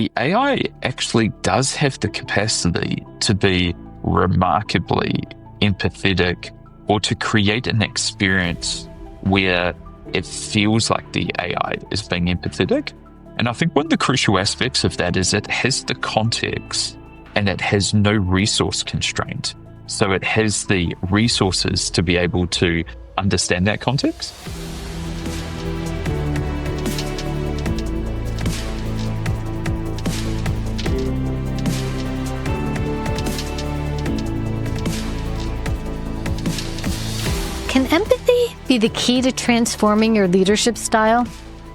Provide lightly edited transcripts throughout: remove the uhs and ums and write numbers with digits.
the AI actually does have the capacity to be remarkably empathetic or to create an experience where it feels like the AI is being empathetic. And I think one of the crucial aspects of that is it has the context and it has no resource constraint. So it has the resources to be able to understand that context. Can empathy be the key to transforming your leadership style?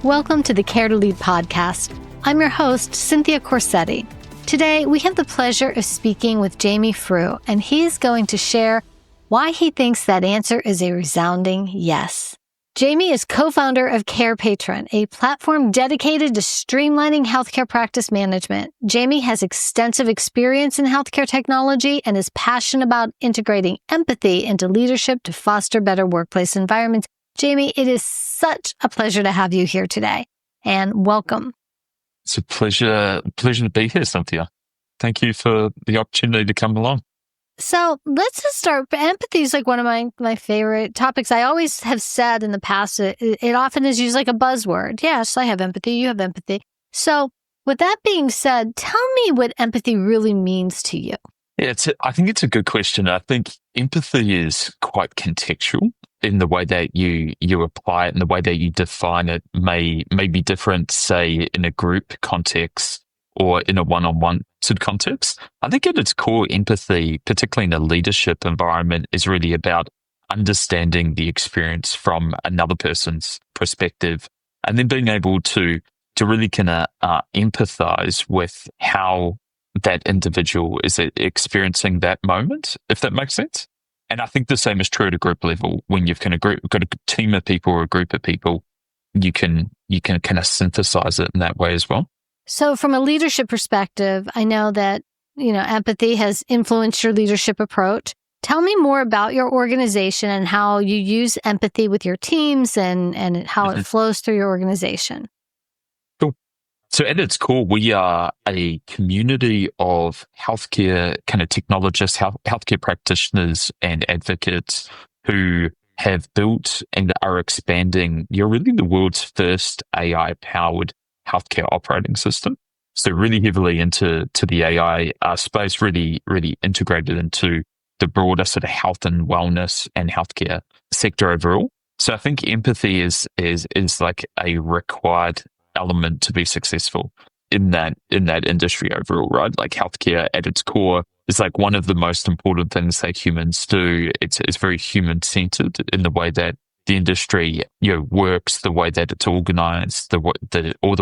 Welcome to the Care to Lead podcast. I'm your host, Cynthia Corsetti. Today, we have the pleasure of speaking with Jamie Frew, and he's going to share why he thinks that answer is a resounding yes. Jamie is co-founder of Carepatron, a platform dedicated to streamlining healthcare practice management. Jamie has extensive experience in healthcare technology and is passionate about integrating empathy into leadership to foster better workplace environments. Jamie, it is such a pleasure to have you here today, and welcome. It's a pleasure to be here, Cynthia. Thank you for the opportunity to come along. So let's just start. Empathy is like one of my favorite topics. I always have said in the past, it often is used like a buzzword. Yes, I have empathy. You have empathy. So with that being said, tell me what empathy really means to you. Yeah, I think it's a good question. I think empathy is quite contextual in the way that you apply it and the way that you define it may be different, say, in a group context or in a one-on-one sort of context. I think at its core, empathy, particularly in a leadership environment, is really about understanding the experience from another person's perspective and then being able to really kind of empathize with how that individual is experiencing that moment, if that makes sense. And I think the same is true at a group level. When you've kind of got a team of people or a group of people, you can kind of synthesize it in that way as well. So from a leadership perspective, I know that, empathy has influenced your leadership approach. Tell me more about your organization and how you use empathy with your teams and how it flows through your organization. Cool. So at its core, we are a community of healthcare kind of technologists, healthcare practitioners and advocates who have built and are expanding, really the world's first AI-powered healthcare operating system. So really heavily into the AI space, really integrated into the broader sort of health and wellness and healthcare sector overall. So I think empathy is like a required element to be successful in that industry overall, right? Like healthcare at its core is like one of the most important things that humans do. It's very human centered in the way that the industry, works, the way that it's organized, the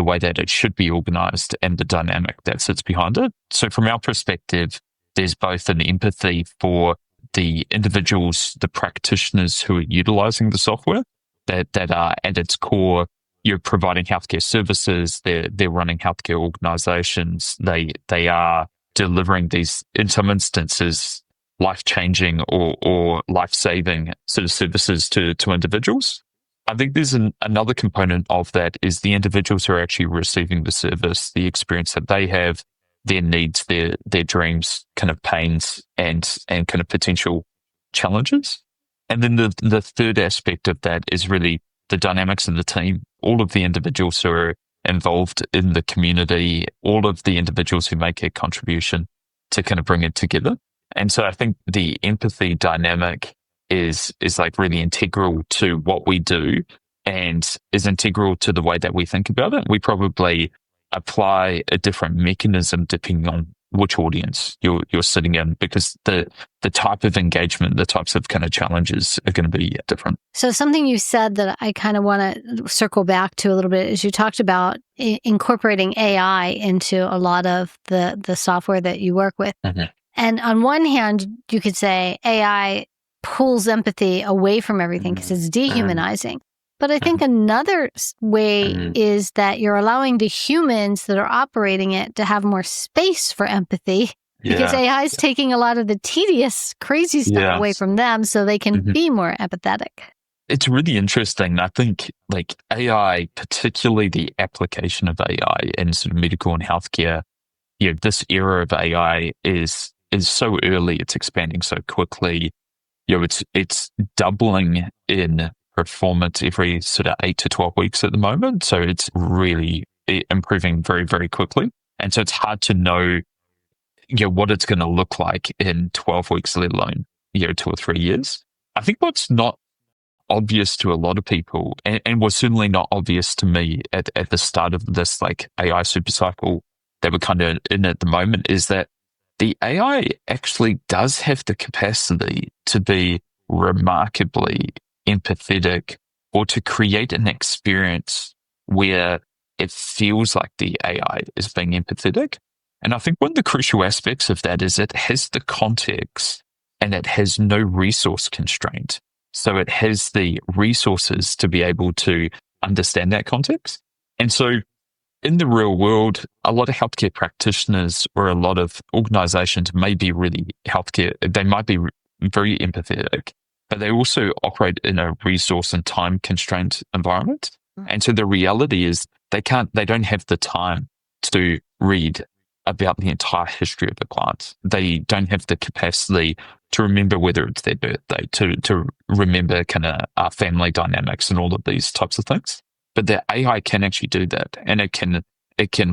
way that it should be organized, and the dynamic that sits behind it. So from our perspective, there's both an empathy for the individuals, the practitioners who are utilizing the software that are at its core, you're providing healthcare services, they're running healthcare organizations, they are delivering these, in some instances, life-changing or life-saving sort of services to individuals. I think there's another component of that is the individuals who are actually receiving the service, the experience that they have, their needs, their dreams, kind of pains and kind of potential challenges. And then the third aspect of that is really the dynamics of the team, all of the individuals who are involved in the community, all of the individuals who make a contribution to kind of bring it together. And so I think the empathy dynamic is like really integral to what we do and is integral to the way that we think about it. We probably apply a different mechanism depending on which audience you're sitting in, because the type of engagement, the types of kind of challenges are going to be different. So something you said that I kind of want to circle back to a little bit is you talked about incorporating AI into a lot of the software that you work with. Mm-hmm. And on one hand, you could say AI pulls empathy away from everything because it's dehumanizing. But I think another way is that you're allowing the humans that are operating it to have more space for empathy because AI is taking a lot of the tedious, crazy stuff away from them so they can be more empathetic. It's really interesting. I think like AI, particularly the application of AI in sort of medical and healthcare, this era of AI is so early. It's expanding so quickly. It's doubling in performance every sort of 8 to 12 weeks at the moment. So it's really improving very, very quickly. And so it's hard to know, what it's going to look like in 12 weeks, let alone, 2 or 3 years. I think what's not obvious to a lot of people, and was certainly not obvious to me at the start of this like AI super cycle that we're kind of in at the moment, is that the AI actually does have the capacity to be remarkably empathetic, or to create an experience where it feels like the AI is being empathetic. And I think one of the crucial aspects of that is it has the context and it has no resource constraint. So it has the resources to be able to understand that context. And so in the real world, a lot of healthcare practitioners or a lot of organizations may be really they might be very empathetic, but they also operate in a resource and time constrained environment. And so the reality is they don't have the time to read about the entire history of the client. They don't have the capacity to remember whether it's their birthday, to remember kind of family dynamics and all of these types of things. But the AI can actually do that, and it can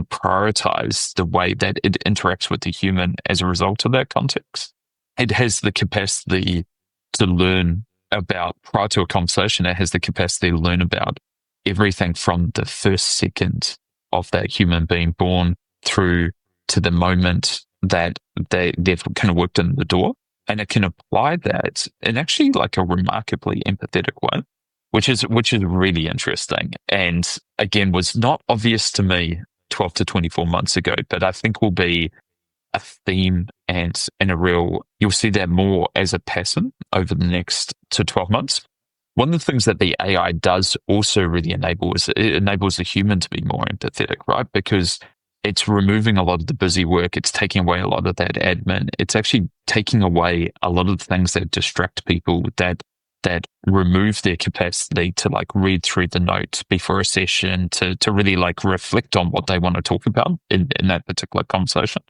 prioritize the way that it interacts with the human as a result of that context. It has the capacity to learn about, prior to a conversation, it has the capacity to learn about everything from the first second of that human being born through to the moment that they've kind of walked in the door. And it can apply that in actually like a remarkably empathetic way, which is really interesting. And again, was not obvious to me 12 to 24 months ago, but I think will be a theme and you'll see that more as a pattern over the next 12 months. One of the things that the AI does also really enable is it enables the human to be more empathetic, right? Because it's removing a lot of the busy work. It's taking away a lot of that admin. It's actually taking away a lot of the things that distract people, that remove their capacity to like read through the notes before a session, to really like reflect on what they want to talk about in that particular conversation.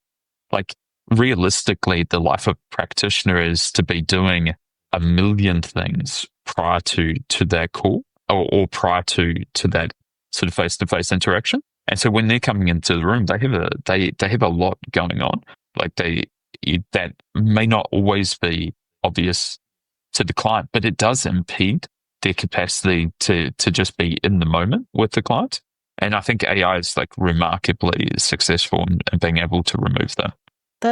Like realistically, the life of a practitioner is to be doing a million things prior to that call or prior to that sort of face-to-face interaction. And so when they're coming into the room, they have a lot going on. Like that may not always be obvious to the client, but it does impede their capacity to just be in the moment with the client. And I think AI is like remarkably successful in being able to remove that.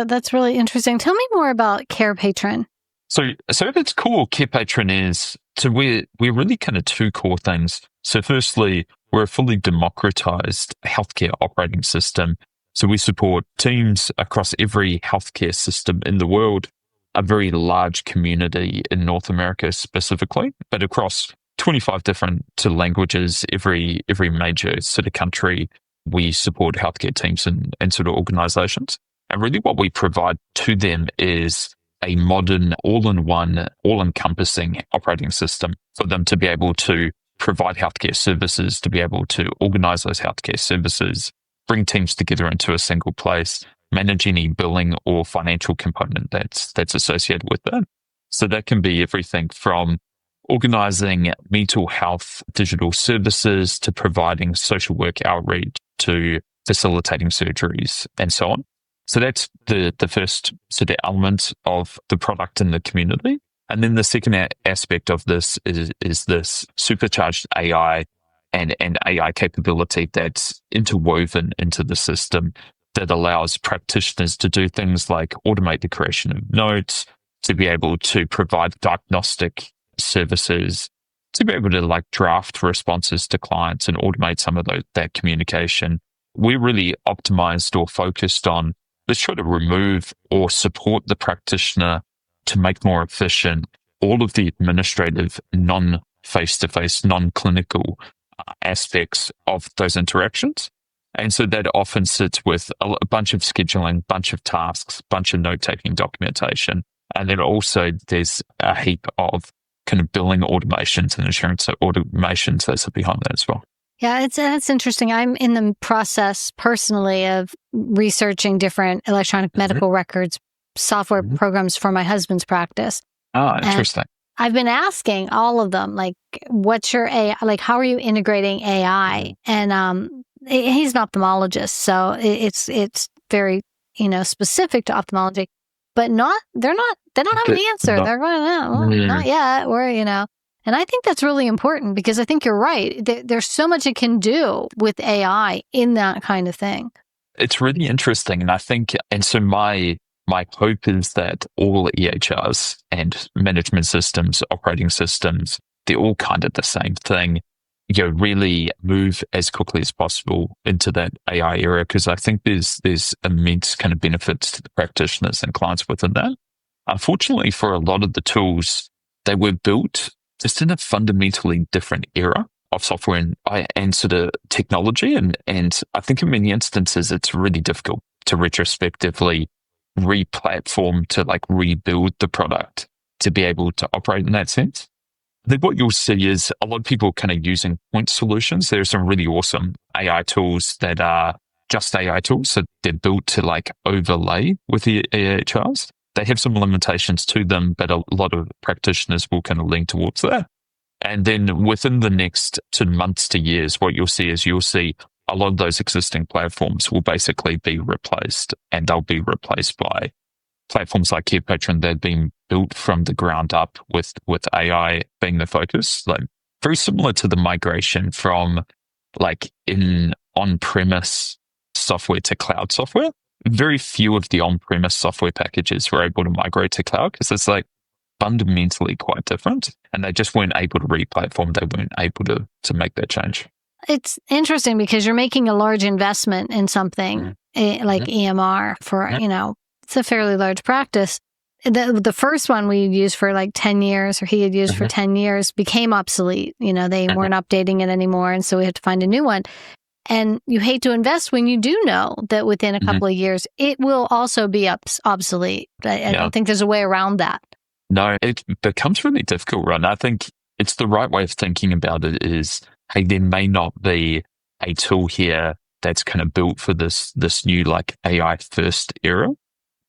That's really interesting. Tell me more about Carepatron. So at its core, Carepatron is, so we're really kind of two core things. So firstly, we're a fully democratized healthcare operating system. So we support teams across every healthcare system in the world, a very large community in North America specifically, but across 25 different languages, every major sort of country, we support healthcare teams and sort of organizations. And really what we provide to them is a modern, all-in-one, all-encompassing operating system for them to be able to provide healthcare services, to be able to organize those healthcare services, bring teams together into a single place, manage any billing or financial component that's associated with that. So that can be everything from organizing mental health digital services to providing social work outreach to facilitating surgeries and so on. So that's the first sort of element of the product in the community. And then the second aspect of this is this supercharged AI and AI capability that's interwoven into the system that allows practitioners to do things like automate the creation of notes, to be able to provide diagnostic services, to be able to like draft responses to clients and automate some of that communication. We're really optimized or focused on, let's try to remove or support the practitioner to make more efficient all of the administrative, non-face-to-face, non-clinical aspects of those interactions. And so that often sits with a bunch of scheduling, bunch of tasks, bunch of note-taking documentation. And then also there's a heap of kind of billing automations and insurance automations that sit behind that as well. Yeah, it's interesting. I'm in the process personally of researching different electronic medical records software programs for my husband's practice. Oh, interesting. And I've been asking all of them, like, what's your AI? Like, how are you integrating AI? And he's an ophthalmologist, so it's very specific to ophthalmology, but they don't have an answer. They're going, not yet, or. And I think that's really important because I think you're right. There's so much it can do with AI in that kind of thing. It's really interesting. And I think, and so my hope is that all EHRs and management systems, operating systems, they're all kind of the same thing, really move as quickly as possible into that AI era. Because I think there's immense kind of benefits to the practitioners and clients within that. Unfortunately, for a lot of the tools, they were built just in a fundamentally different era of software and sort of technology. And I think in many instances, it's really difficult to retrospectively re-platform, to like rebuild the product to be able to operate in that sense. I think what you'll see is a lot of people kind of using point solutions. There are some really awesome AI tools that are just AI tools. So they're built to like overlay with the EHRs. They have some limitations to them, but a lot of practitioners will kind of lean towards that. And then within the next 2 months to years, what you'll see is a lot of those existing platforms will basically be replaced, and they'll be replaced by platforms like Carepatron that have been built from the ground up with AI being the focus. Like very similar to the migration from like in on-premise software to cloud software. Very few of the on-premise software packages were able to migrate to cloud because it's like fundamentally quite different, and they just weren't able to re-platform. They weren't able to make that change. It's interesting because you're making a large investment in something like EMR for, it's a fairly large practice. The first one we used for like 10 years, or he had used for 10 years, became obsolete. They weren't updating it anymore. And so we had to find a new one. And you hate to invest when you do know that within a couple of years, it will also be obsolete. I don't think there's a way around that. No, it becomes really difficult, right? And I think it's the right way of thinking about it is, hey, there may not be a tool here that's kind of built for this new like AI first era.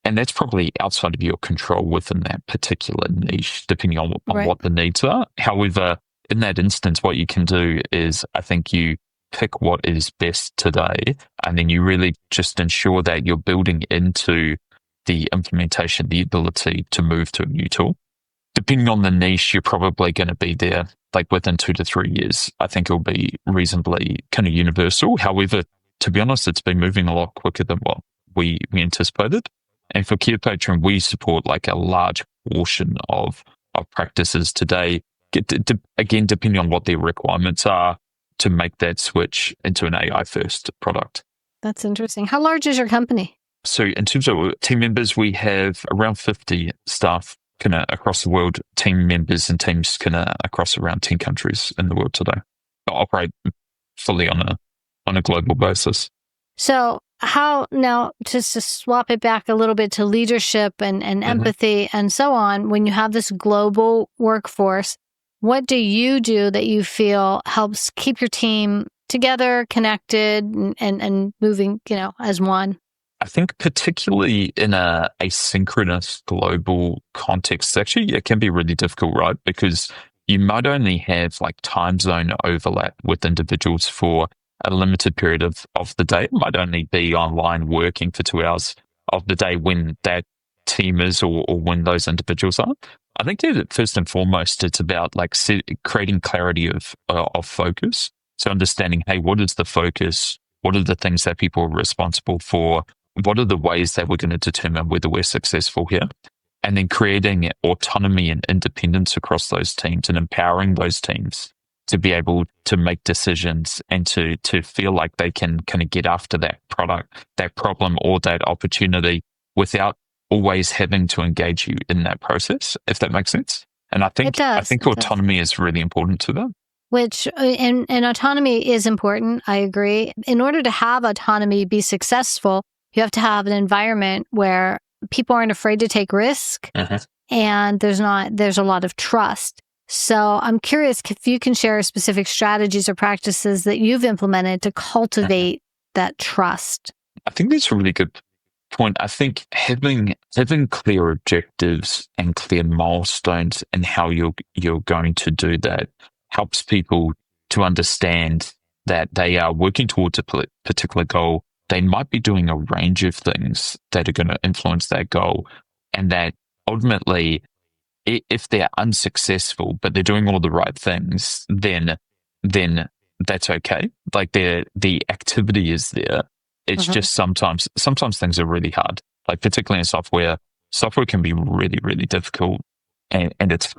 And that's probably outside of your control within that particular niche, depending on what the needs are. However, in that instance, what you can do is, I think you pick what is best today, and then you really just ensure that you're building into the implementation, the ability to move to a new tool. Depending on the niche, you're probably going to be there like within 2 to 3 years. I think it'll be reasonably kind of universal. However, to be honest, it's been moving a lot quicker than what we anticipated. And for Carepatron, we support like a large portion of practices today, again, depending on what their requirements are, to make that switch into an AI first product. That's interesting. How large is your company? So in terms of team members, we have around 50 staff kind of across the world, team members and teams kind of across around 10 countries in the world today. We operate fully on a global basis. So how, now just to swap it back a little bit to leadership and empathy and so on, when you have this global workforce, what do you do that you feel helps keep your team together, connected, and moving, as one? I think particularly in a asynchronous global context, actually, it can be really difficult, right? Because you might only have like time zone overlap with individuals for a limited period of the day. It might only be online working for 2 hours of the day when that team is or when those individuals are. I think that first and foremost, it's about like creating clarity of focus. So understanding, hey, what is the focus? What are the things that people are responsible for? What are the ways that we're going to determine whether we're successful here? And then creating autonomy and independence across those teams and empowering those teams to be able to make decisions and to feel like they can kind of get after that product, that problem, or that opportunity without always having to engage you in that process, if that makes sense. And I think autonomy is really important to them. Which, and autonomy is important, I agree. In order to have autonomy be successful, you have to have an environment where people aren't afraid to take risk and there's a lot of trust. So I'm curious if you can share specific strategies or practices that you've implemented to cultivate that trust. I think that's a really good point. I think having clear objectives and clear milestones and how you're going to do that helps people to understand that they are working towards a particular goal. They might be doing a range of things that are going to influence that goal, and that ultimately, if they're unsuccessful but they're doing all the right things, then that's okay. Like the activity is there. It's just sometimes things are really hard. Like particularly in software can be really, really difficult, and it's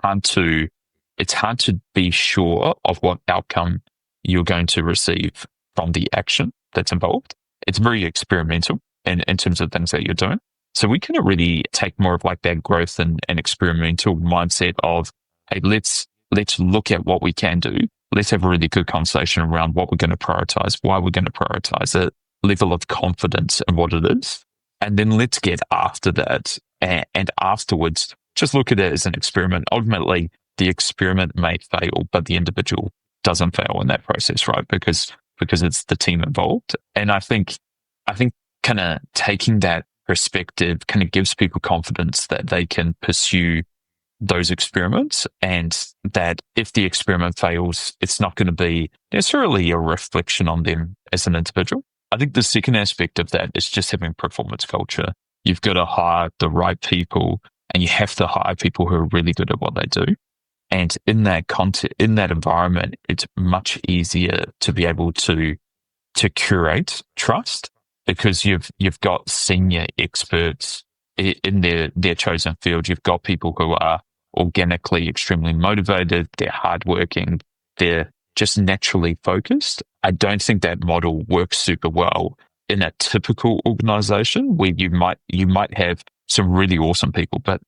hard to be sure of what outcome you're going to receive from the action that's involved. It's very experimental in terms of things that you're doing. So we can really take more of like that growth and experimental mindset of, hey, let's look at what we can do. Let's have a really good conversation around what we're going to prioritize, why we're going to prioritize it, level of confidence in what it is. And then let's get after that. And afterwards, just look at it as an experiment. Ultimately, the experiment may fail, but the individual doesn't fail in that process, right? Because it's the team involved. And I think kind of taking that perspective kind of gives people confidence that they can pursue those experiments, and that if the experiment fails, it's not going to be necessarily a reflection on them as an individual. I think the second aspect of that is just having performance culture. You've got to hire the right people, and you have to hire people who are really good at what they do. And in that in that environment, it's much easier to be able to curate trust, because you've got senior experts in their chosen field. You've got people who are organically extremely motivated, they're hardworking, they're just naturally focused. I don't think that model works super well in a typical organization where you might have some really awesome people, but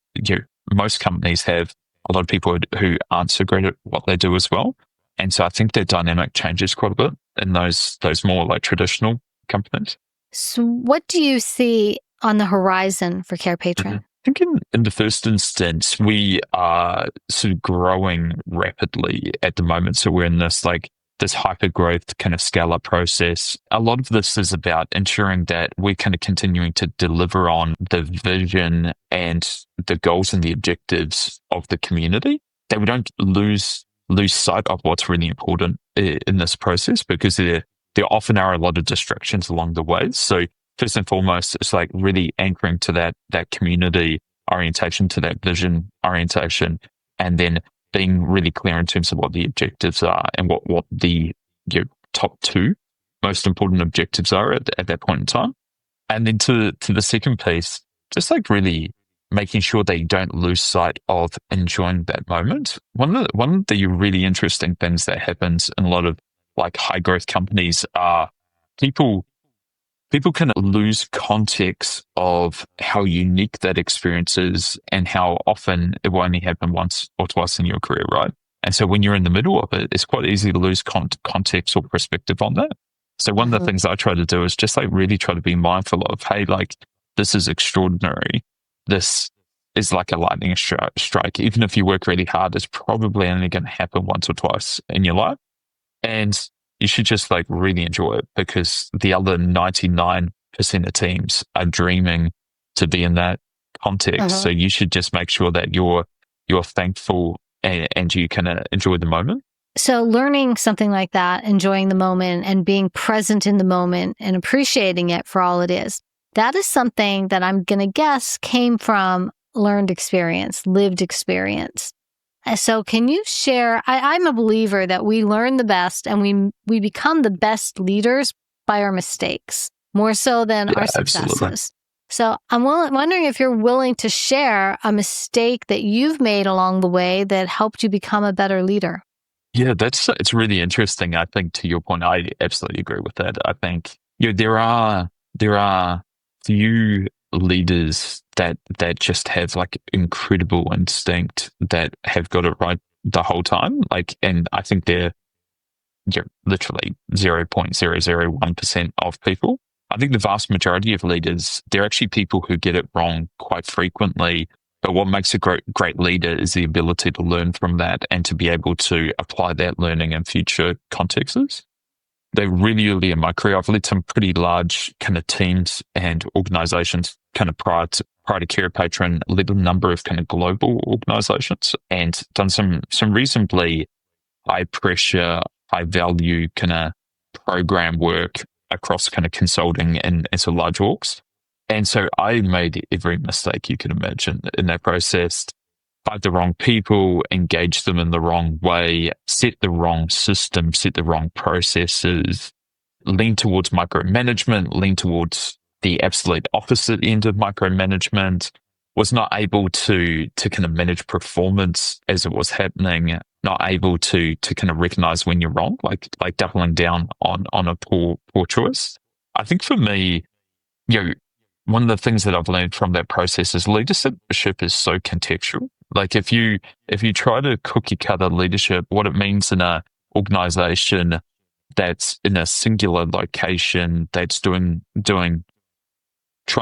most companies have a lot of people who aren't so great at what they do as well. And so I think their dynamic changes quite a bit in those more like traditional companies. So what do you see on the horizon for Carepatron? I think in the first instance, we are sort of growing rapidly at the moment. So we're in this hyper growth kind of scale up process. A lot of this is about ensuring that we're kind of continuing to deliver on the vision and the goals and the objectives of the community, that we don't lose sight of what's really important in this process, because there often are a lot of distractions along the way. So first and foremost, it's like really anchoring to that community orientation, to that vision orientation, and then being really clear in terms of what the objectives are and what the top two most important objectives are at that point in time. And then to the second piece, just like really making sure that you don't lose sight of enjoying that moment. One of the really interesting things that happens in a lot of like high growth companies are people can lose context of how unique that experience is and how often it will only happen once or twice in your career, right? And so when you're in the middle of it, it's quite easy to lose context or perspective on that. So one of the things I try to do is just like really try to be mindful of, hey, like this is extraordinary. This is like a lightning strike. Even if you work really hard, it's probably only going to happen once or twice in your life. And you should just like really enjoy it, because the other 99% of teams are dreaming to be in that context. So you should just make sure that you're thankful and you can enjoy the moment. So learning something like that, enjoying the moment and being present in the moment and appreciating it for all it is, that is something that I'm going to guess came from learned experience, lived experience. So can you share, I'm a believer that we learn the best and we become the best leaders by our mistakes, more so than our successes. Absolutely. So I'm wondering if you're willing to share a mistake that you've made along the way that helped you become a better leader. Yeah, it's really interesting. I think to your point, I absolutely agree with that. I think there are few leaders that just have like incredible instinct, that have got it right the whole time. Like, and I think they're literally 0.001% of people. I think the vast majority of leaders, they're actually people who get it wrong quite frequently, But what makes a great leader is the ability to learn from that and to be able to apply that learning in future contexts. They really early in my career, I've led some pretty large kind of teams and organizations kind of prior to Carepatron, led a number of kind of global organizations and done some reasonably high pressure, high value kind of program work across kind of consulting and so large orgs. And so I made every mistake you could imagine in that process. Find the wrong people, engage them in the wrong way, set the wrong system, set the wrong processes, lean towards micromanagement, lean towards the absolute opposite end of micromanagement, was not able to kind of manage performance as it was happening, not able to kind of recognize when you're wrong, like doubling down on a poor choice. I think for me, one of the things that I've learned from that process is leadership is so contextual. Like if you try to cookie cutter leadership, what it means in a organization that's in a singular location, that's trying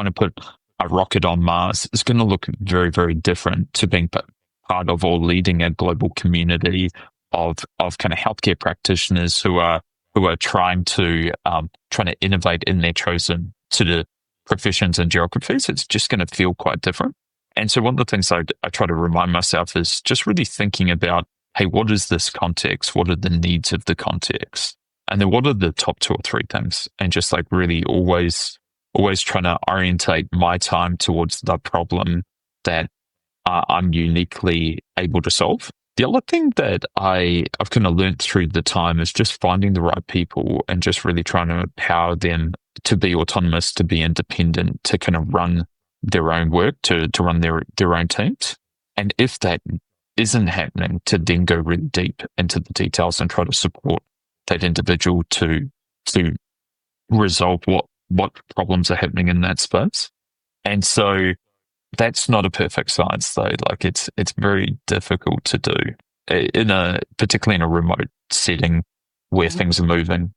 to put a rocket on Mars, is going to look very, very different to being part of or leading a global community of kind of healthcare practitioners who are trying to innovate in their chosen sort of professions and geographies. It's just going to feel quite different. And so one of the things I try to remind myself is just really thinking about, hey, what is this context? What are the needs of the context? And then what are the top 2 or 3 things? And just like really always trying to orientate my time towards the problem that I'm uniquely able to solve. The other thing that I've kind of learned through the time is just finding the right people and just really trying to empower them to be autonomous, to be independent, to kind of run their own work, to run their own teams. And if that isn't happening, to then go really deep into the details and try to support that individual to resolve what problems are happening in that space. And so that's not a perfect science though. Like it's very difficult to do particularly in a remote setting where things are moving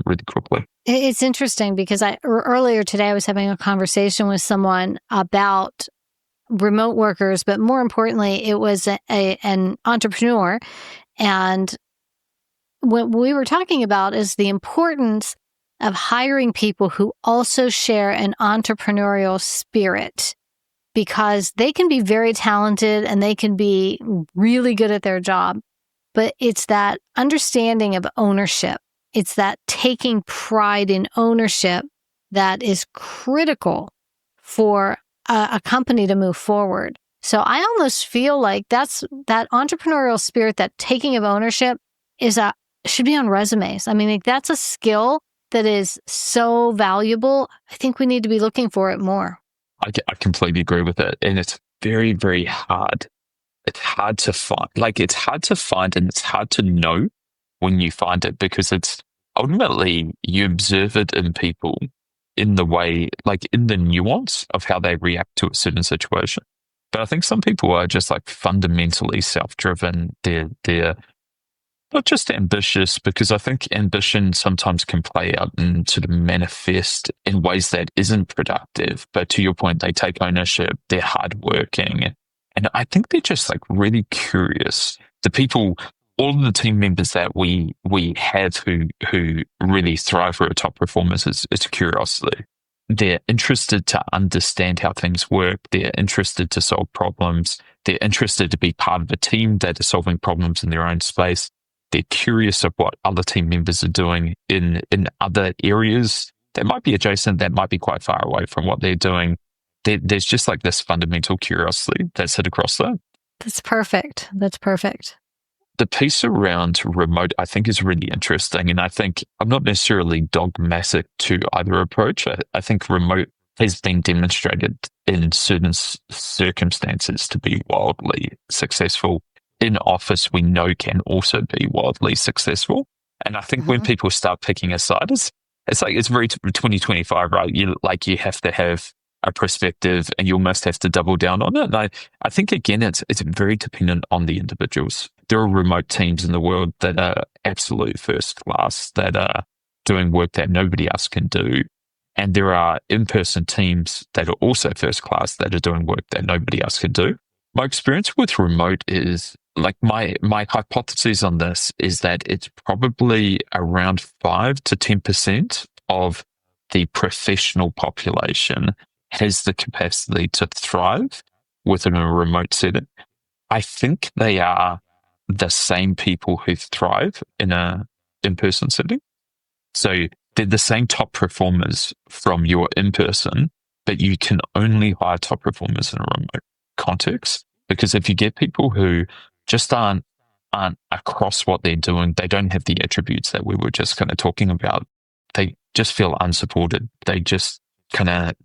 really quickly. It's interesting because earlier today I was having a conversation with someone about remote workers, but more importantly, it was an entrepreneur. And what we were talking about is the importance of hiring people who also share an entrepreneurial spirit, because they can be very talented and they can be really good at their job, but it's that understanding of ownership. It's that taking pride in ownership that is critical for a company to move forward. So I almost feel like that entrepreneurial spirit, that taking of ownership should be on resumes. I mean, like, that's a skill that is so valuable. I think we need to be looking for it more. I completely agree with it. And it's very, very hard. It's hard to find. It's hard to find and it's hard to know when you find it, because it's ultimately you observe it in people in the way, in the nuance of how they react to a certain situation. But I think some people are just fundamentally self-driven. They're not just ambitious, because I think ambition sometimes can play out and sort of manifest in ways that isn't productive. But to your point, they take ownership, they're hardworking. And I think they're just really curious. The people, all of the team members that we have who really thrive, who are top performers, is curiosity. They're interested to understand how things work. They're interested to solve problems. They're interested to be part of a team that is solving problems in their own space. They're curious of what other team members are doing in other areas that might be adjacent, that might be quite far away from what they're doing. There's just this fundamental curiosity that's hit across that. That's perfect. The piece around remote, I think, is really interesting. And I think I'm not necessarily dogmatic to either approach. I think remote has been demonstrated in certain circumstances to be wildly successful. In office, we know can also be wildly successful. And I think when people start picking a side, it's very 2025, right? You have to have a perspective and you almost have to double down on it. And I think, again, it's very dependent on the individuals. There are remote teams in the world that are absolute first class, that are doing work that nobody else can do. And there are in-person teams that are also first class, that are doing work that nobody else can do. My experience with remote is like my hypothesis on this is that it's probably around 5 to 10% of the professional population has the capacity to thrive within a remote setting. I think they are the same people who thrive in a in-person setting. So they're the same top performers from your in-person, but you can only hire top performers in a remote context. Because if you get people who just aren't across what they're doing, they don't have the attributes that we were just kind of talking about. They just feel unsupported. They just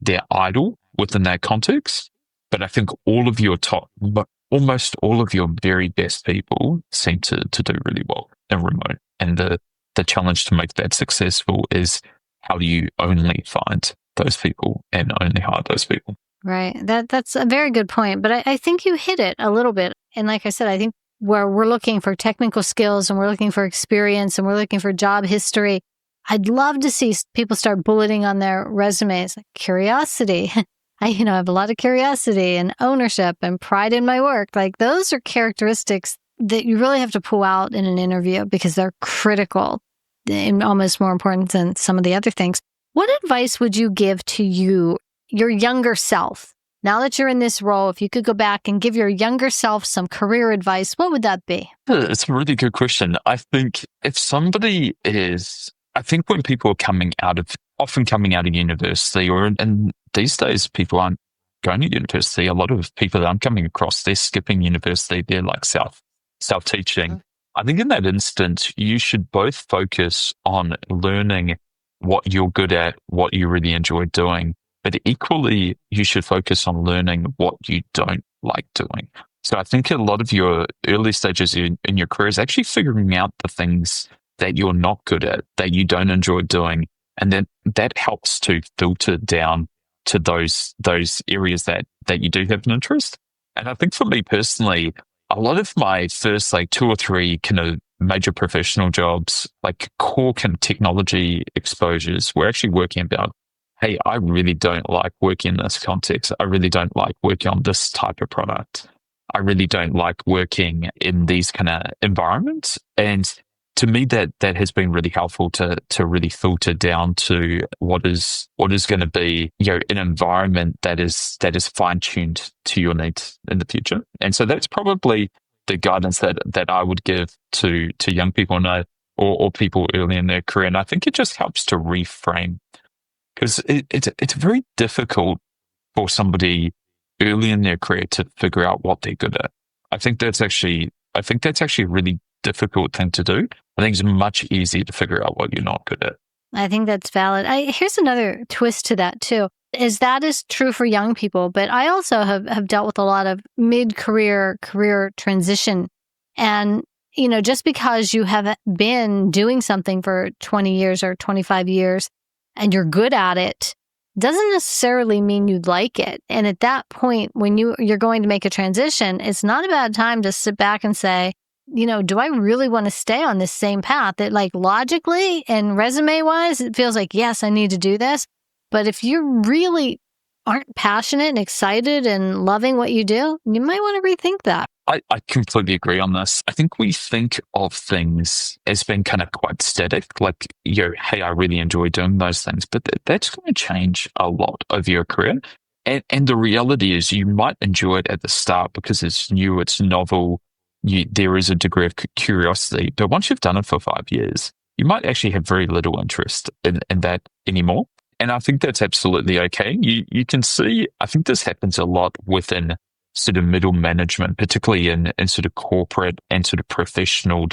they're idle within that context. But I think almost all of your very best people seem to do really well in remote. And the challenge to make that successful is how do you only find those people and only hire those people? Right. That's a very good point. But I think you hit it a little bit. And like I said, I think where we're looking for technical skills and we're looking for experience and we're looking for job history, I'd love to see people start bulleting on their resumes, like curiosity. I have a lot of curiosity and ownership and pride in my work. Like those are characteristics that you really have to pull out in an interview because they're critical and almost more important than some of the other things. What advice would you give to your younger self? Now that you're in this role, if you could go back and give your younger self some career advice, what would that be? It's a really good question. I think I think when people are often coming out of university, and these days people aren't going to university. A lot of people that I'm coming across, they're skipping university. They're like self-teaching. Mm-hmm. I think in that instance, you should both focus on learning what you're good at, what you really enjoy doing, but equally, you should focus on learning what you don't like doing. So I think a lot of your early stages in your career is actually figuring out the things that you're not good at, that you don't enjoy doing. And then that helps to filter down to those areas that you do have an interest. And I think for me personally, a lot of my first 2 or 3 kind of major professional jobs, like core kind of technology exposures, were actually working about, hey, I really don't like working in this context. I really don't like working on this type of product. I really don't like working in these kind of environments. And to me, that has been really helpful to really filter down to what is going to be an environment that is fine tuned to your needs in the future. And so that's probably the guidance that I would give to young people or people early in their career. And I think it just helps to reframe, because it's very difficult for somebody early in their career to figure out what they're good at. I think that's actually a really difficult thing to do. I think it's much easier to figure out what you're not good at. I think that's valid. Here's another twist to that too, is that is true for young people, but I also have dealt with a lot of mid-career transition. And, just because you have been doing something for 20 years or 25 years and you're good at it, doesn't necessarily mean you like it. And at that point, when you're going to make a transition, it's not a bad time to sit back and say, do I really want to stay on this same path? That logically and resume wise, it feels like, yes, I need to do this. But if you really aren't passionate and excited and loving what you do, you might want to rethink that. I completely agree on this. I think we think of things as being kind of quite static, like, hey, I really enjoy doing those things, but that's going to change a lot over your career. And the reality is you might enjoy it at the start because it's new, it's novel, there is a degree of curiosity. But once you've done it for 5 years, you might actually have very little interest in that anymore. And I think that's absolutely okay. You can see, I think this happens a lot within sort of middle management, particularly in sort of corporate and sort of professional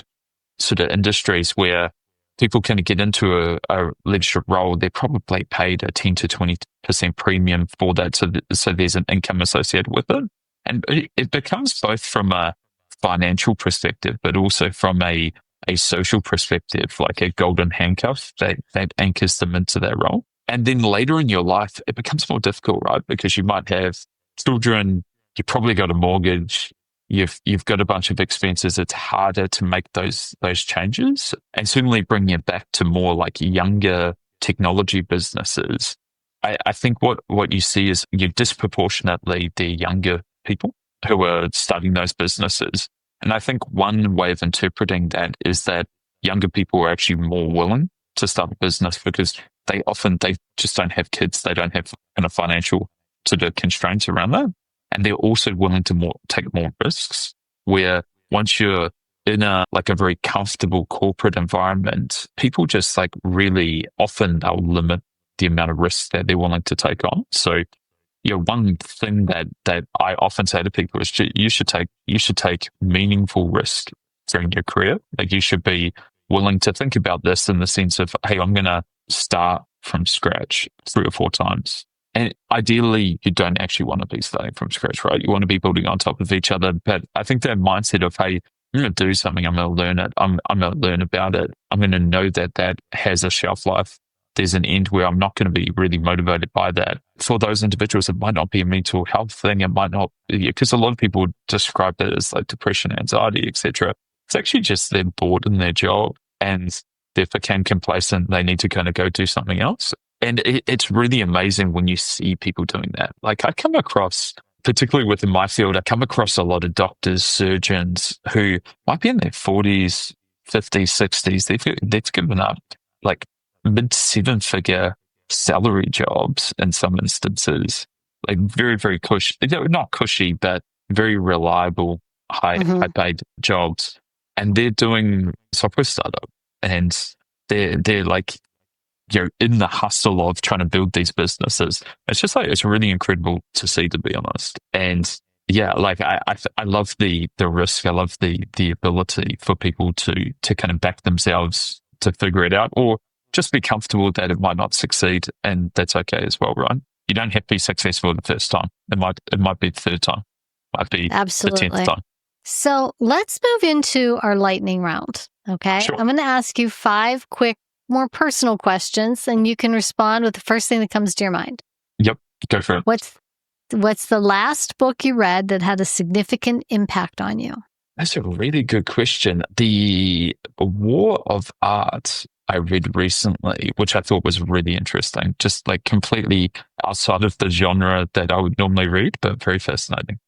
sort of industries where people kind of get into a leadership role. They're probably paid a 10 to 20% premium for that. So there's an income associated with it. And it becomes both from a financial perspective, but also from a social perspective, like a golden handcuff that anchors them into that role. And then later in your life, it becomes more difficult, right? Because you might have children, you probably got a mortgage, you've got a bunch of expenses. It's harder to make those changes. And certainly bringing it back to more like younger technology businesses, I think what you see is disproportionately the younger people who are starting those businesses. And I think one way of interpreting that is that younger people are actually more willing to start a business because they just don't have kids. They don't have kind of financial sort of constraints around that. And they're also willing to take more risks, where once you're in a very comfortable corporate environment, people just really often they'll limit the amount of risk that they're willing to take on. So, one thing that I often say to people is you should take meaningful risk during your career. Like, you should be willing to think about this in the sense of, hey, I'm going to start from scratch 3 or 4 times. And ideally, you don't actually want to be starting from scratch, right? You want to be building on top of each other. But I think that mindset of, hey, I'm going to do something, I'm going to learn it, I'm going to learn about it, I'm going to know that has a shelf life. There's an end where I'm not going to be really motivated by that. For those individuals, it might not be a mental health thing. It might not be, because a lot of people describe it as depression, anxiety, etc. It's actually just they're bored in their job and they became complacent. They need to kind of go do something else. And it's really amazing when you see people doing that. I come across, particularly within my field, I come across a lot of doctors, surgeons who might be in their 40s, 50s, 60s. They've given up mid-7-figure salary jobs in some instances, very, very cushy, not cushy, but very reliable, high-paid jobs. And they're doing software startup, and they're in the hustle of trying to build these businesses. It's just it's really incredible to see, to be honest. And yeah, I love the risk. I love the ability for people to kind of back themselves to figure it out, or just be comfortable that it might not succeed, and that's okay as well, right? You don't have to be successful the first time. It might be the 3rd time, might be Absolutely. the 10th time. So let's move into our lightning round. Okay, Sure. I'm going to ask you 5 quick, more personal questions, and you can respond with the first thing that comes to your mind. Yep, go for it. What's the last book you read that had a significant impact on you? That's a really good question. The War of Art I read recently, which I thought was really interesting, just completely outside of the genre that I would normally read, but very fascinating.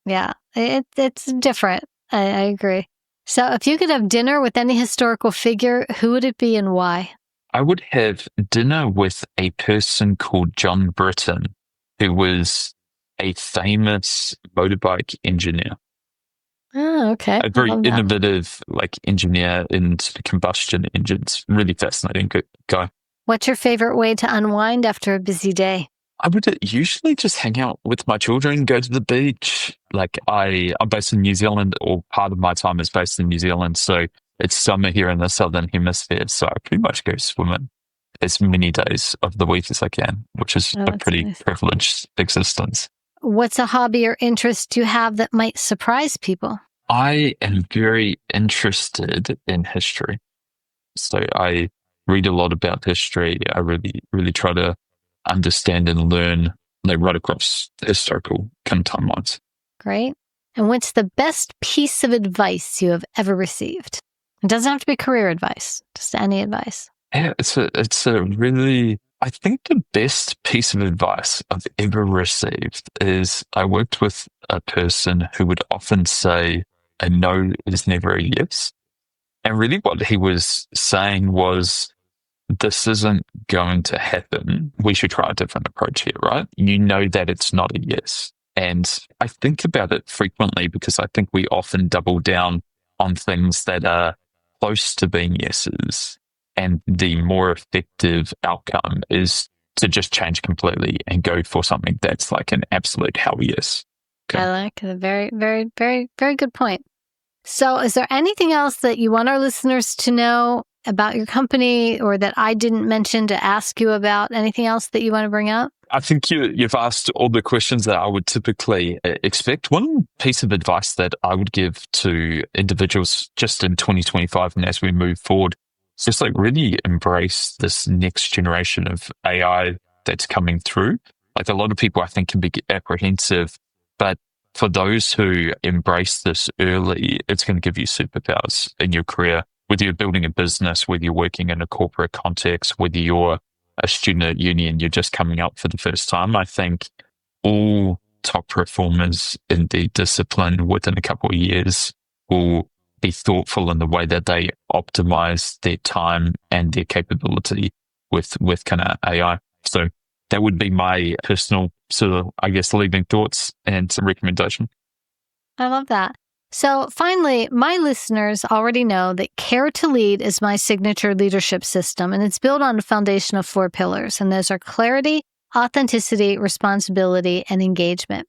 Yeah, it's different. I agree. So if you could have dinner with any historical figure, who would it be and why? I would have dinner with a person called John Britton, who was a famous motorbike engineer. Oh, okay. A very innovative engineer in combustion engines. Really fascinating guy. What's your favorite way to unwind after a busy day? I would usually just hang out with my children, go to the beach. I'm based in New Zealand, or part of my time is based in New Zealand. So it's summer here in the Southern Hemisphere. So I pretty much go swimming as many days of the week as I can, which is a pretty privileged existence. What's a hobby or interest you have that might surprise people? I am very interested in history. So I read a lot about history. I really, really try to understand and learn right across historical kind of timelines. Great. And what's the best piece of advice you have ever received? It doesn't have to be career advice, just any advice. Yeah, it's a really, I think the best piece of advice I've ever received is I worked with a person who would often say, a no is never a yes. And really what he was saying was, this isn't going to happen. We should try a different approach here, right? You know that it's not a yes. And I think about it frequently because I think we often double down on things that are close to being yeses. And the more effective outcome is to just change completely and go for something that's an absolute hell yes. Okay. I like it. Very, very, very, very good point. So is there anything else that you want our listeners to know about your company, or that I didn't mention to ask you about? Anything else that you want to bring up? I think you've asked all the questions that I would typically expect. One piece of advice that I would give to individuals just in 2025 and as we move forward, is just really embrace this next generation of AI that's coming through. A lot of people I think can be apprehensive, but for those who embrace this early, it's going to give you superpowers in your career. Whether you're building a business, whether you're working in a corporate context, whether you're a student at uni and you're just coming up for the first time, I think all top performers in the discipline within a couple of years will be thoughtful in the way that they optimize their time and their capability with kind of AI. So that would be my personal sort of, I guess, leading thoughts and some recommendation. I love that. So finally, my listeners already know that Care to Lead is my signature leadership system, and it's built on a foundation of 4 pillars, and those are clarity, authenticity, responsibility, and engagement.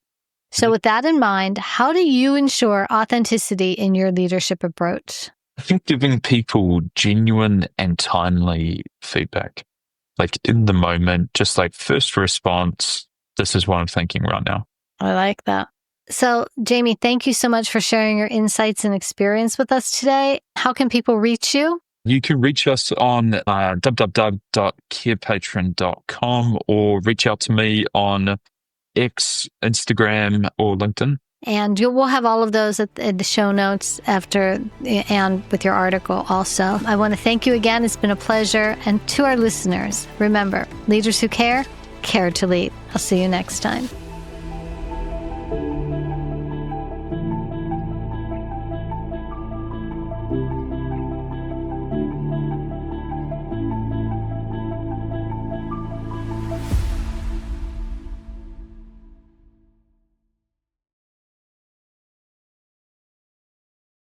So with that in mind, how do you ensure authenticity in your leadership approach? I think giving people genuine and timely feedback, like in the moment, just like first response, this is what I'm thinking right now. I like that. So, Jamie, thank you so much for sharing your insights and experience with us today. How can people reach you? You can reach us on www.carepatron.com or reach out to me on X, Instagram, or LinkedIn. And we'll have all of those at the show notes after and with your article also. I want to thank you again. It's been a pleasure. And to our listeners, remember, leaders who care, care to lead. I'll see you next time.